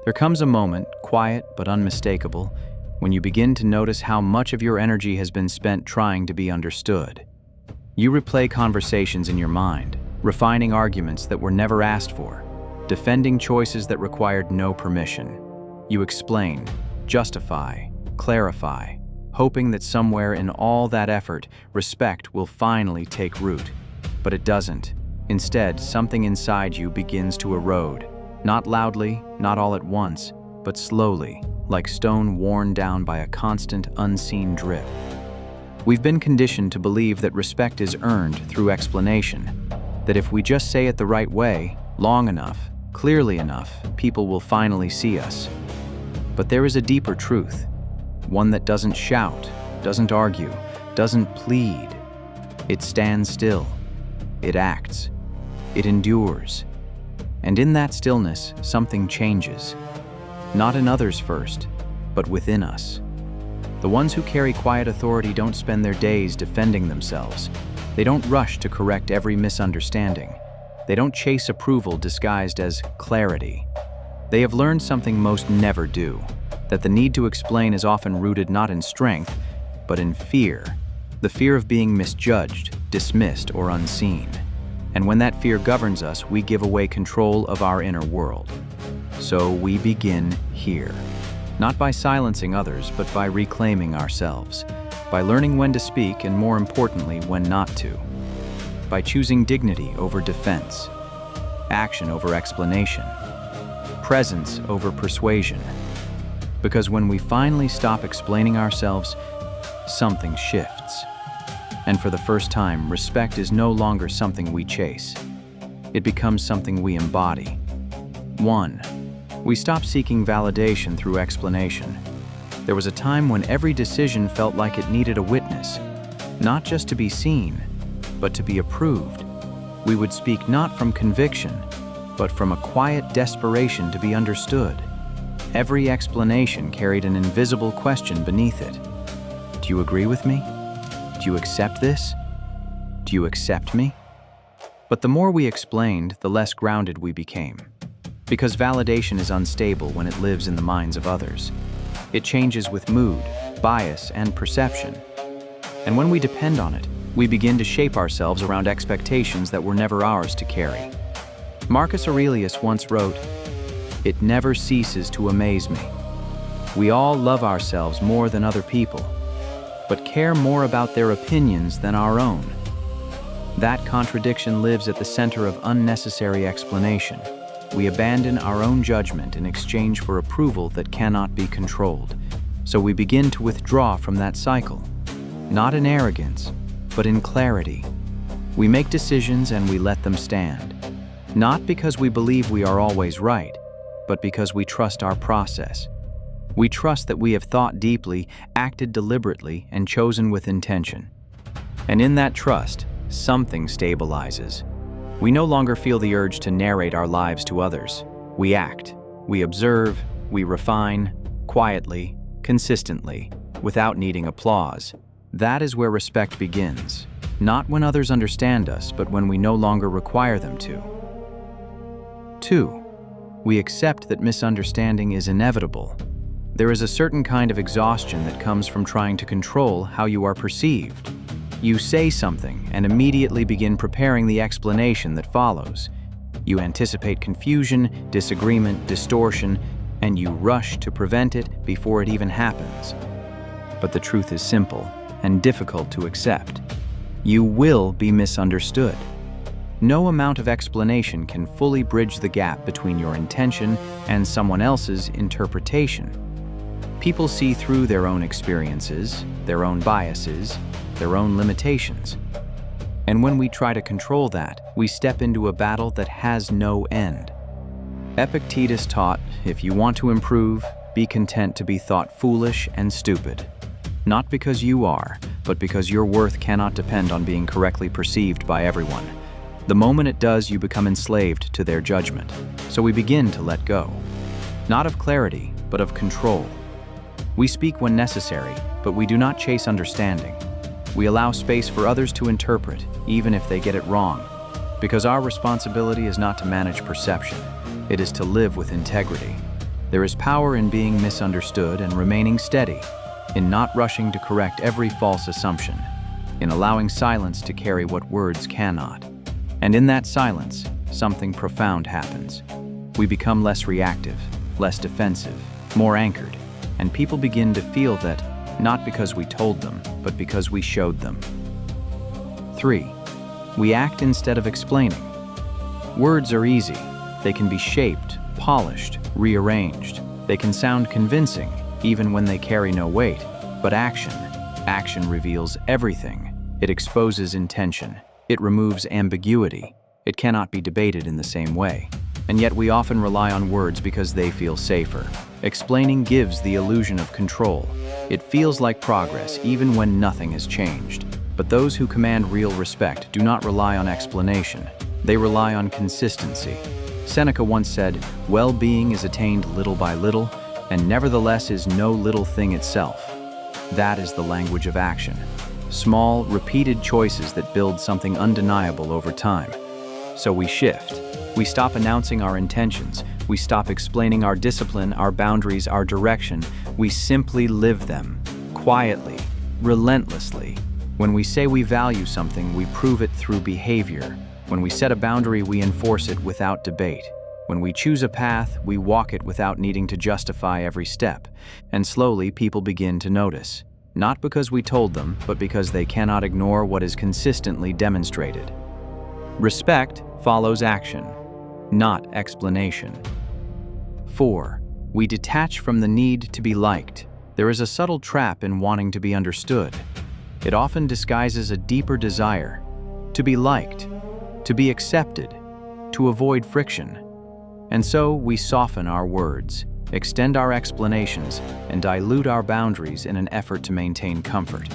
There comes a moment, quiet but unmistakable, when you begin to notice how much of your energy has been spent trying to be understood. You replay conversations in your mind, refining arguments that were never asked for, defending choices that required no permission. You explain, justify, clarify, hoping that somewhere in all that effort, respect will finally take root. But it doesn't. Instead, something inside you begins to erode. Not loudly, not all at once, but slowly, like stone worn down by a constant, unseen drip. We've been conditioned to believe that respect is earned through explanation, that if we just say it the right way, long enough, clearly enough, people will finally see us. But there is a deeper truth, one that doesn't shout, doesn't argue, doesn't plead. It stands still. It acts. It endures. And in that stillness, something changes. Not in others first, but within us. The ones who carry quiet authority don't spend their days defending themselves. They don't rush to correct every misunderstanding. They don't chase approval disguised as clarity. They have learned something most never do, that the need to explain is often rooted not in strength, but in fear. The fear of being misjudged, dismissed, or unseen. And when that fear governs us, we give away control of our inner world. So we begin here. Not by silencing others, but by reclaiming ourselves. By learning when to speak and, more importantly, when not to. By choosing dignity over defense. Action over explanation. Presence over persuasion. Because when we finally stop explaining ourselves, something shifts. And for the first time, respect is no longer something we chase. It becomes something we embody. 1. We stop seeking validation through explanation. There was a time when every decision felt like it needed a witness, not just to be seen, but to be approved. We would speak not from conviction, but from a quiet desperation to be understood. Every explanation carried an invisible question beneath it. Do you agree with me? Do you accept this? Do you accept me? But the more we explained, the less grounded we became. Because validation is unstable when it lives in the minds of others. It changes with mood, bias, and perception. And when we depend on it, we begin to shape ourselves around expectations that were never ours to carry. Marcus Aurelius once wrote, "It never ceases to amaze me. We all love ourselves more than other people, but care more about their opinions than our own." That contradiction lives at the center of unnecessary explanation. We abandon our own judgment in exchange for approval that cannot be controlled. So we begin to withdraw from that cycle, not in arrogance, but in clarity. We make decisions and we let them stand, not because we believe we are always right, but because we trust our process. We trust that we have thought deeply, acted deliberately, and chosen with intention. And in that trust, something stabilizes. We no longer feel the urge to narrate our lives to others. We act, we observe, we refine, quietly, consistently, without needing applause. That is where respect begins, not when others understand us, but when we no longer require them to. 2. We accept that misunderstanding is inevitable. There is a certain kind of exhaustion that comes from trying to control how you are perceived. You say something and immediately begin preparing the explanation that follows. You anticipate confusion, disagreement, distortion, and you rush to prevent it before it even happens. But the truth is simple and difficult to accept. You will be misunderstood. No amount of explanation can fully bridge the gap between your intention and someone else's interpretation. People see through their own experiences, their own biases, their own limitations. And when we try to control that, we step into a battle that has no end. Epictetus taught, if you want to improve, be content to be thought foolish and stupid. Not because you are, but because your worth cannot depend on being correctly perceived by everyone. The moment it does, you become enslaved to their judgment. So we begin to let go. Not of clarity, but of control. We speak when necessary, but we do not chase understanding. We allow space for others to interpret, even if they get it wrong. Because our responsibility is not to manage perception, it is to live with integrity. There is power in being misunderstood and remaining steady, in not rushing to correct every false assumption, in allowing silence to carry what words cannot. And in that silence, something profound happens. We become less reactive, less defensive, more anchored, and people begin to feel that, not because we told them, but because we showed them. 3. We act instead of explaining. Words are easy. They can be shaped, polished, rearranged. They can sound convincing, even when they carry no weight. But action reveals everything. It exposes intention. It removes ambiguity. It cannot be debated in the same way. And yet we often rely on words because they feel safer. Explaining gives the illusion of control. It feels like progress even when nothing has changed. But those who command real respect do not rely on explanation. They rely on consistency. Seneca once said, "Well-being is attained little by little, and nevertheless is no little thing itself." That is the language of action. Small, repeated choices that build something undeniable over time. So we shift. We stop announcing our intentions. We stop explaining our discipline, our boundaries, our direction. We simply live them, quietly, relentlessly. When we say we value something, we prove it through behavior. When we set a boundary, we enforce it without debate. When we choose a path, we walk it without needing to justify every step. And slowly, people begin to notice. Not because we told them, but because they cannot ignore what is consistently demonstrated. Respect follows action, not explanation. 4. We detach from the need to be liked. There is a subtle trap in wanting to be understood. It often disguises a deeper desire to be liked, to be accepted, to avoid friction. And so we soften our words, extend our explanations, and dilute our boundaries in an effort to maintain comfort.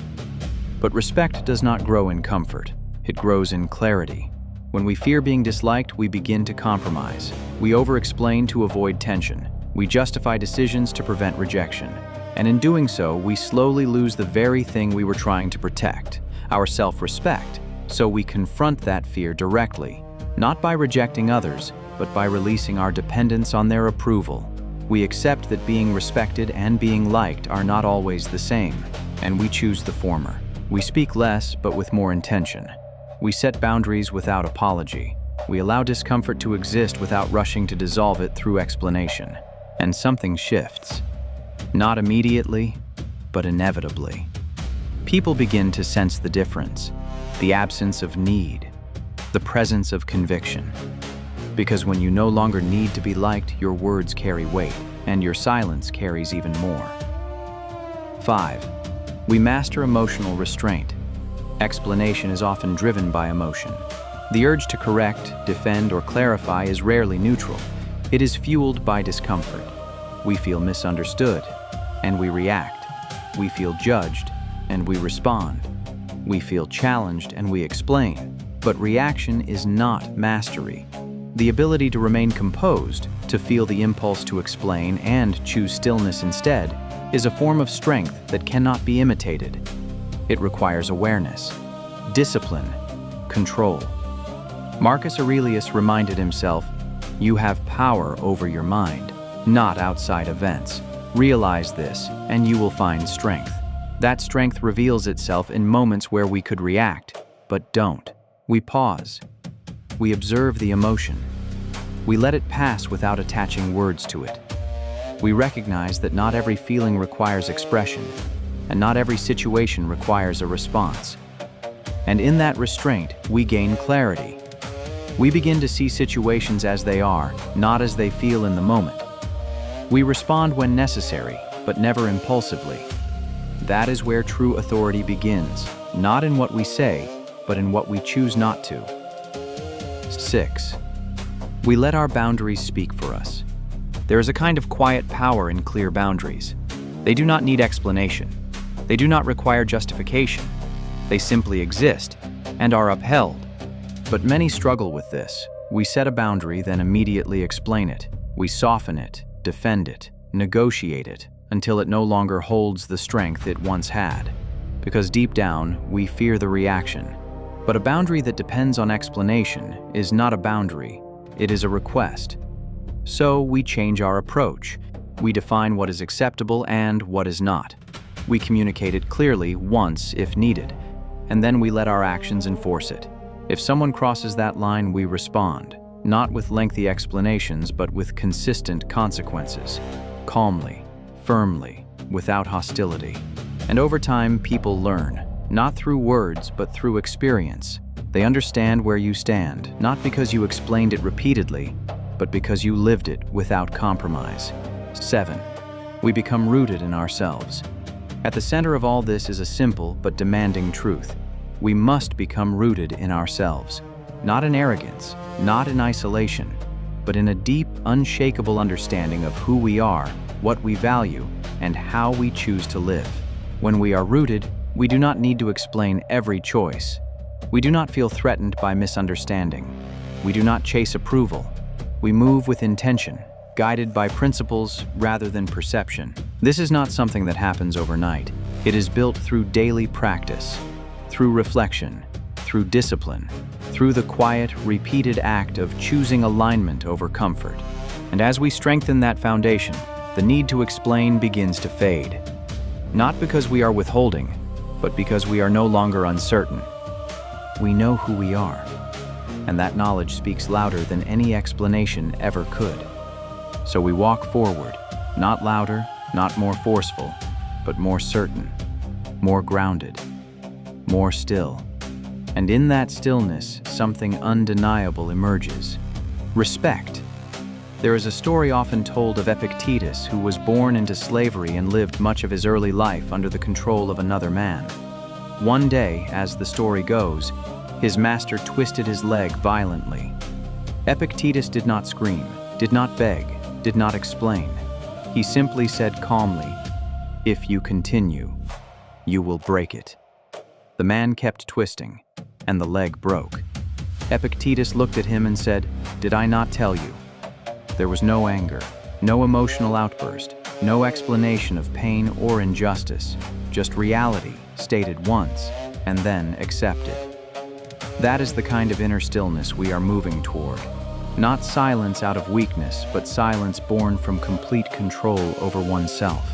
But respect does not grow in comfort. It grows in clarity. When we fear being disliked, we begin to compromise. We over-explain to avoid tension. We justify decisions to prevent rejection. And in doing so, we slowly lose the very thing we were trying to protect, our self-respect. So we confront that fear directly, not by rejecting others, but by releasing our dependence on their approval. We accept that being respected and being liked are not always the same, and we choose the former. We speak less, but with more intention. We set boundaries without apology. We allow discomfort to exist without rushing to dissolve it through explanation. And something shifts. Not immediately, but inevitably. People begin to sense the difference, the absence of need, the presence of conviction. Because when you no longer need to be liked, your words carry weight, and your silence carries even more. 5. We master emotional restraint. Explanation is often driven by emotion. The urge to correct, defend, or clarify is rarely neutral. It is fueled by discomfort. We feel misunderstood, and we react. We feel judged, and we respond. We feel challenged, and we explain. But reaction is not mastery. The ability to remain composed, to feel the impulse to explain and choose stillness instead, is a form of strength that cannot be imitated. It requires awareness, discipline, control. Marcus Aurelius reminded himself, "You have power over your mind, not outside events. Realize this, and you will find strength." That strength reveals itself in moments where we could react, but don't. We pause. We observe the emotion. We let it pass without attaching words to it. We recognize that not every feeling requires expression, and not every situation requires a response. And in that restraint, we gain clarity. We begin to see situations as they are, not as they feel in the moment. We respond when necessary, but never impulsively. That is where true authority begins, not in what we say, but in what we choose not to. 6. We let our boundaries speak for us. There is a kind of quiet power in clear boundaries. They do not need explanation. They do not require justification. They simply exist and are upheld. But many struggle with this. We set a boundary, then immediately explain it. We soften it, defend it, negotiate it, until it no longer holds the strength it once had. Because deep down, we fear the reaction. But a boundary that depends on explanation is not a boundary, it is a request. So we change our approach. We define what is acceptable and what is not. We communicate it clearly once if needed, and then we let our actions enforce it. If someone crosses that line, we respond, not with lengthy explanations, but with consistent consequences, calmly, firmly, without hostility. And over time, people learn, not through words, but through experience. They understand where you stand, not because you explained it repeatedly, but because you lived it without compromise. 7. We become rooted in ourselves. At the center of all this is a simple but demanding truth. We must become rooted in ourselves, not in arrogance, not in isolation, but in a deep, unshakable understanding of who we are, what we value, and how we choose to live. When we are rooted, we do not need to explain every choice. We do not feel threatened by misunderstanding. We do not chase approval. We move with intention, guided by principles rather than perception. This is not something that happens overnight. It is built through daily practice, through reflection, through discipline, through the quiet, repeated act of choosing alignment over comfort. And as we strengthen that foundation, the need to explain begins to fade. Not because we are withholding, but because we are no longer uncertain. We know who we are, and that knowledge speaks louder than any explanation ever could. So we walk forward, not louder, not more forceful, but more certain, more grounded, more still. And in that stillness, something undeniable emerges. Respect. There is a story often told of Epictetus, who was born into slavery and lived much of his early life under the control of another man. One day, as the story goes, his master twisted his leg violently. Epictetus did not scream, did not beg, did not explain. He simply said calmly, "If you continue, you will break it." The man kept twisting, and the leg broke. Epictetus looked at him and said, "Did I not tell you?" There was no anger, no emotional outburst, no explanation of pain or injustice, just reality stated once and then accepted. That is the kind of inner stillness we are moving toward. Not silence out of weakness, but silence born from complete control over oneself.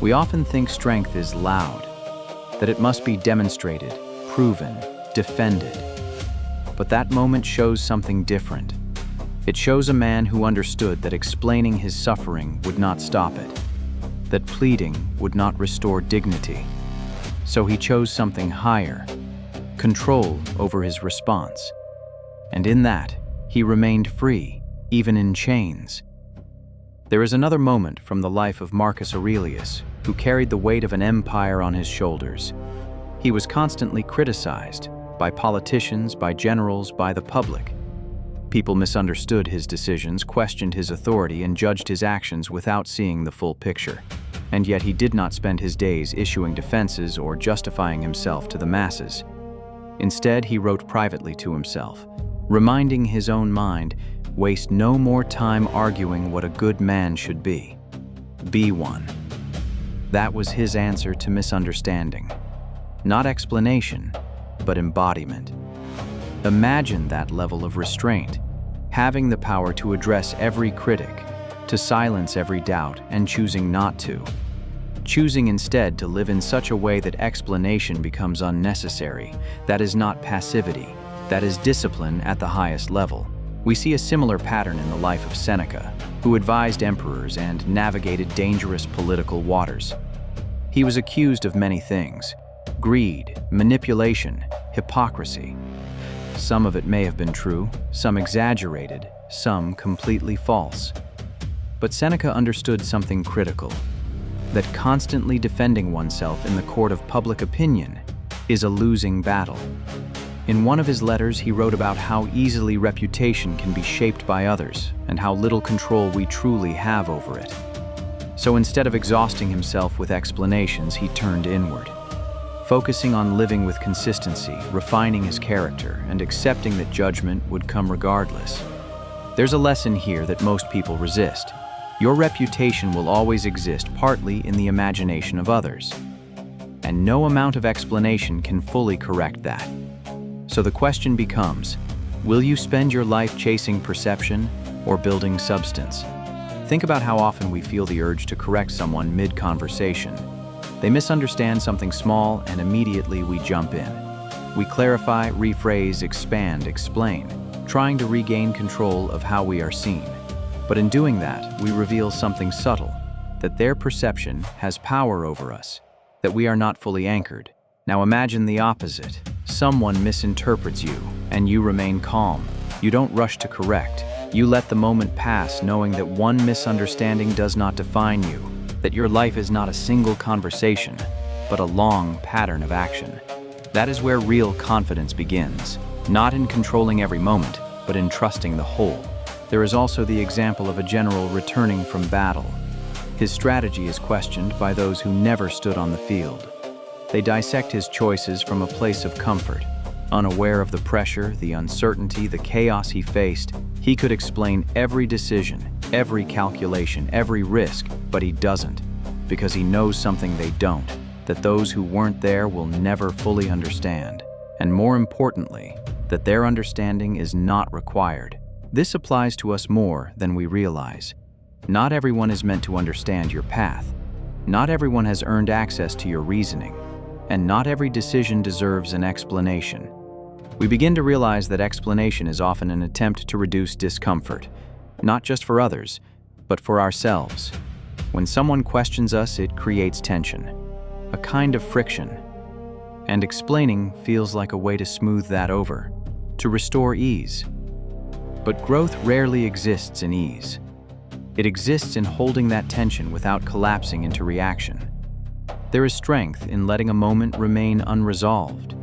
We often think strength is loud, that it must be demonstrated, proven, defended. But that moment shows something different. It shows a man who understood that explaining his suffering would not stop it, that pleading would not restore dignity. So he chose something higher, control over his response. And in that, he remained free, even in chains. There is another moment from the life of Marcus Aurelius, who carried the weight of an empire on his shoulders. He was constantly criticized by politicians, by generals, by the public. People misunderstood his decisions, questioned his authority, and judged his actions without seeing the full picture. And yet he did not spend his days issuing defenses or justifying himself to the masses. Instead, he wrote privately to himself, reminding his own mind, "Waste no more time arguing what a good man should be. Be one." That was his answer to misunderstanding. Not explanation, but embodiment. Imagine that level of restraint, having the power to address every critic, to silence every doubt, and choosing not to. Choosing instead to live in such a way that explanation becomes unnecessary. That is not passivity. That is discipline at the highest level. We see a similar pattern in the life of Seneca, who advised emperors and navigated dangerous political waters. He was accused of many things: greed, manipulation, hypocrisy. Some of it may have been true, some exaggerated, some completely false. But Seneca understood something critical, that constantly defending oneself in the court of public opinion is a losing battle. In one of his letters, he wrote about how easily reputation can be shaped by others and how little control we truly have over it. So instead of exhausting himself with explanations, he turned inward, focusing on living with consistency, refining his character, and accepting that judgment would come regardless. There's a lesson here that most people resist. Your reputation will always exist partly in the imagination of others, and no amount of explanation can fully correct that. So the question becomes, will you spend your life chasing perception or building substance? Think about how often we feel the urge to correct someone mid-conversation. They misunderstand something small and immediately we jump in. We clarify, rephrase, expand, explain, trying to regain control of how we are seen. But in doing that, we reveal something subtle, that their perception has power over us, that we are not fully anchored. Now imagine the opposite. Someone misinterprets you, and you remain calm. You don't rush to correct. You let the moment pass, knowing that one misunderstanding does not define you, that your life is not a single conversation, but a long pattern of action. That is where real confidence begins, not in controlling every moment, but in trusting the whole. There is also the example of a general returning from battle. His strategy is questioned by those who never stood on the field. They dissect his choices from a place of comfort. Unaware of the pressure, the uncertainty, the chaos he faced, he could explain every decision, every calculation, every risk, but he doesn't, because he knows something they don't, that those who weren't there will never fully understand, and more importantly, that their understanding is not required. This applies to us more than we realize. Not everyone is meant to understand your path. Not everyone has earned access to your reasoning, and not every decision deserves an explanation. We begin to realize that explanation is often an attempt to reduce discomfort, not just for others, but for ourselves. When someone questions us, it creates tension, a kind of friction, and explaining feels like a way to smooth that over, to restore ease. But growth rarely exists in ease. It exists in holding that tension without collapsing into reaction. There is strength in letting a moment remain unresolved,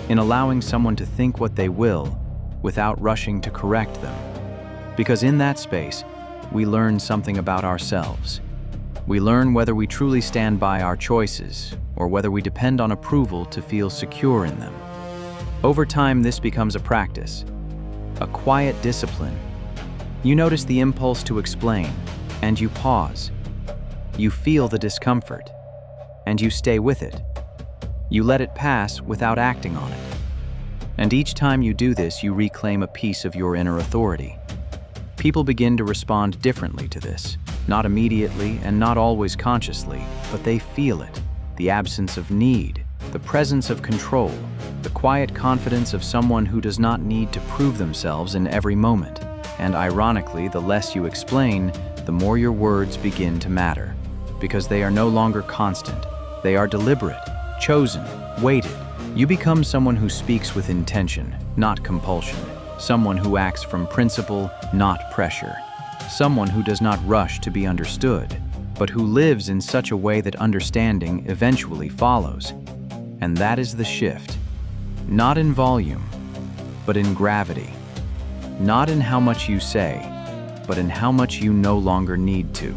in allowing someone to think what they will without rushing to correct them. Because in that space, we learn something about ourselves. We learn whether we truly stand by our choices or whether we depend on approval to feel secure in them. Over time, this becomes a practice, a quiet discipline. You notice the impulse to explain, and you pause. You feel the discomfort, and you stay with it. You let it pass without acting on it. And each time you do this, you reclaim a piece of your inner authority. People begin to respond differently to this, not immediately and not always consciously, but they feel it. The absence of need, the presence of control, the quiet confidence of someone who does not need to prove themselves in every moment. And ironically, the less you explain, the more your words begin to matter, because they are no longer constant. They are deliberate, chosen, weighted. You become someone who speaks with intention, not compulsion. Someone who acts from principle, not pressure. Someone who does not rush to be understood, but who lives in such a way that understanding eventually follows. And that is the shift. Not in volume, but in gravity. Not in how much you say, but in how much you no longer need to.